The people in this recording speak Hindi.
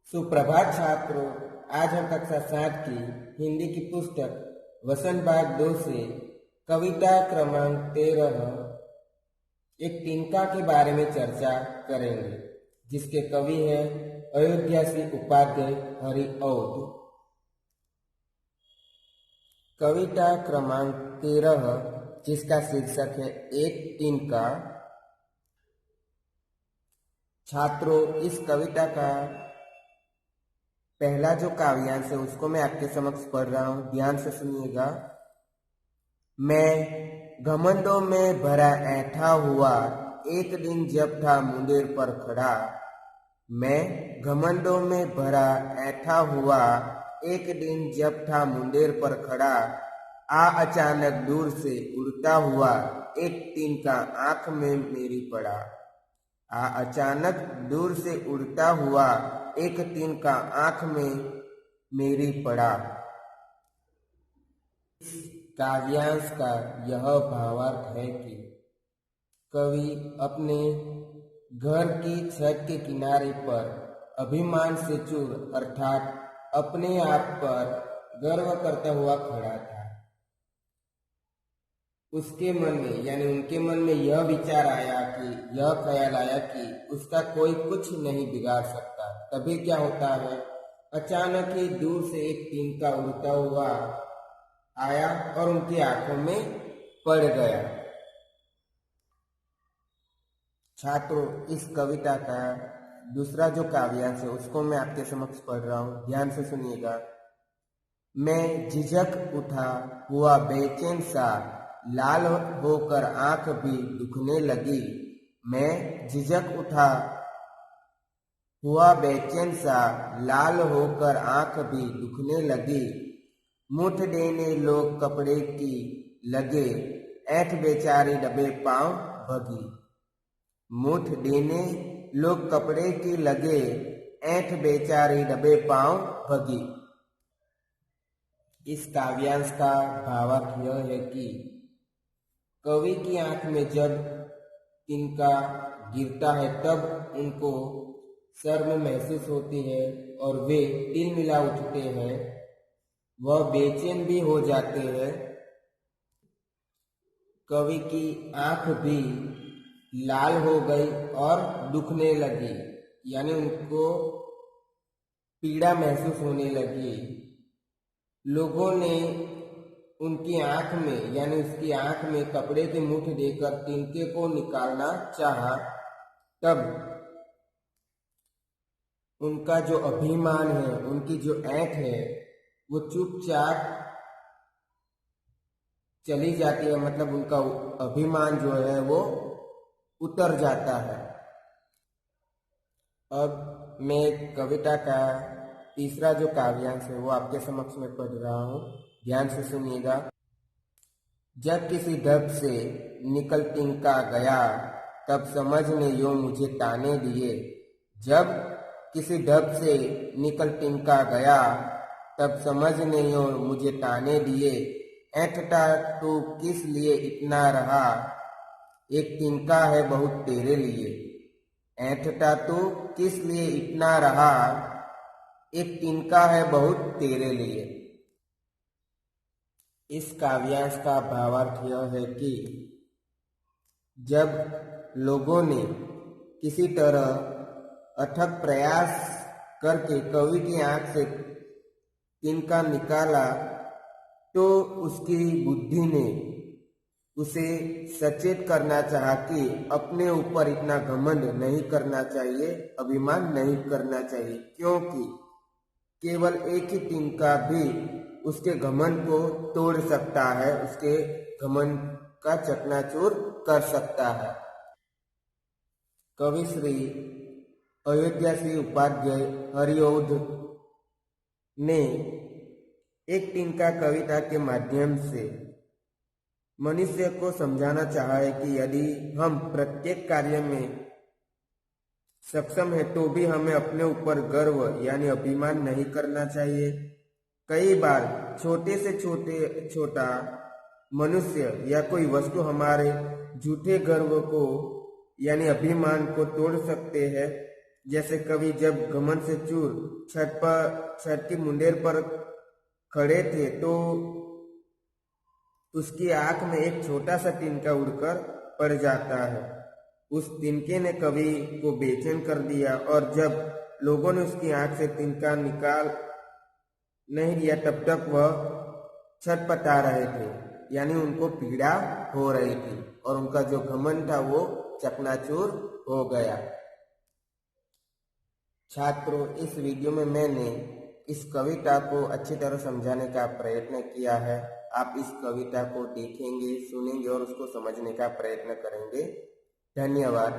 सुप्रभात छात्रों। आज हम कक्षा 7 की हिंदी की पुस्तक वसंत बाग 2 से कविता क्रमांक 13 एक तिनका के बारे में चर्चा करेंगे, जिसके कवि हैं अयोध्या सिंह उपाध्याय हरिऔध। कविता क्रमांक 13 जिसका शीर्षक है एक तिनका। छात्रों, इस कविता का पहला जो काव्यांश है उसको मैं आपके समक्ष पढ़ रहा हूं, ध्यान से सुनिएगा। मैं घमंडों में भरा ऐठा हुआ एक दिन जब था मुंडेर पर खड़ा। मैं घमंडों में भरा ऐठा हुआ एक दिन जब था मुंडेर पर खड़ा। अचानक दूर से उड़ता हुआ एक तिनका आंख में मेरी पड़ा। अचानक दूर से उड़ता हुआ एक तिनका आंख में मेरी पड़ा। काव्यांश का यह भावार्थ है कि कवि अपने घर की छत के किनारे पर अभिमान से चूर अर्थात अपने आप पर गर्व करता हुआ खड़ा था। उसके मन में यानी उनके मन में यह विचार आया कि यह ख्याल आया कि उसका कोई कुछ नहीं बिगाड़ सकता। तभी क्या होता है, अचानक ही दूर से एक तिनका उड़ता हुआ आया और उनकी आंखों में पड़ गया। छात्रों, इस कविता का दूसरा जो काव्यांश है उसको मैं आपके समक्ष पढ़ रहा हूं, ध्यान से सुनिएगा। मैं झिझक उठा हुआ बेचैन सा, लाल होकर आंख भी दुखने लगी। मैं झिझक उठा हुआ बेचैन सा, लाल होकर आंख भी दुखने लगी। मुठ देने लोग कपड़े की लगे, ऐठ बेचारी दबे पांव भगी। मुठ देने लोग कपड़े की लगे, ऐठ बेचारी दबे पांव भगी। इस काव्यांश का भावार्थ यह है कि कवि की आंख में जब तिनका गिरता है तब उनको शर्म महसूस होती है और वे तिलमिला उठते हैं, वह बेचैन भी हो जाते हैं। कवि की आंख भी लाल हो गई और दुखने लगी, यानी उनको पीड़ा महसूस होने लगी। लोगों ने उनकी आंख में यानी उसकी आंख में कपड़े की मुठ देकर तिनके को निकालना चाहा, तब उनका जो अभिमान है, उनकी जो ऐंठ है, वो चुपचाप चली जाती है। मतलब उनका अभिमान जो है वो उतर जाता है। अब मैं कविता का तीसरा जो काव्यांश है वो आपके समक्ष में पढ़ रहा हूँ, ध्यान से सुनिएगा। जब किसी ढब से निकल तिनका गया, तब समझ ने यूं मुझे ताने दिए। जब किसी ढब से निकल तिनका गया, तब समझ ने यूं मुझे ताने दिए। ऐंठता तू किस लिए इतना रहा, एक तिनका है बहुत तेरे लिए। ऐंठता तू किस लिए इतना रहा, एक तिनका है बहुत तेरे लिए। इस काव्यांश का भावार्थ यह है कि जब लोगों ने किसी तरह अथक प्रयास करके कवि की आंख से तिनका निकाला, तो उसकी बुद्धि ने उसे सचेत करना चाहा कि अपने ऊपर इतना घमंड नहीं करना चाहिए, अभिमान नहीं करना चाहिए, क्योंकि केवल एक ही तिनका भी उसके घमंड को तोड़ सकता है, उसके घमंड का चकनाचूर कर सकता है। कवि श्री अयोध्या सिंह उपाध्याय हरिऔध ने एक तिनका कविता के माध्यम से मनुष्य को समझाना चाहा है कि यदि हम प्रत्येक कार्य में सक्षम है तो भी हमें अपने ऊपर गर्व यानी अभिमान नहीं करना चाहिए। कई बार छोटे से छोटा मनुष्य या कोई वस्तु हमारे झूठे गर्व को यानी अभिमान को तोड़ सकते हैं, जैसे कवि जब घमंड से चूर छत की मुंडेर पर खड़े थे तो उसकी आंख में एक छोटा सा तिनका उड़कर पड़ जाता है। उस तिनके ने कवि को बेचैन कर दिया और जब लोगों ने उसकी आंख से तिनका निकाल नहीं लिया तब तक वह छटपटा रहे थे, यानी उनको पीड़ा हो रही थी और उनका जो घमंड था वो चकनाचूर हो गया। छात्रों, इस वीडियो में मैंने इस कविता को अच्छी तरह समझाने का प्रयत्न किया है। आप इस कविता को देखेंगे, सुनेंगे और उसको समझने का प्रयत्न करेंगे। धन्यवाद।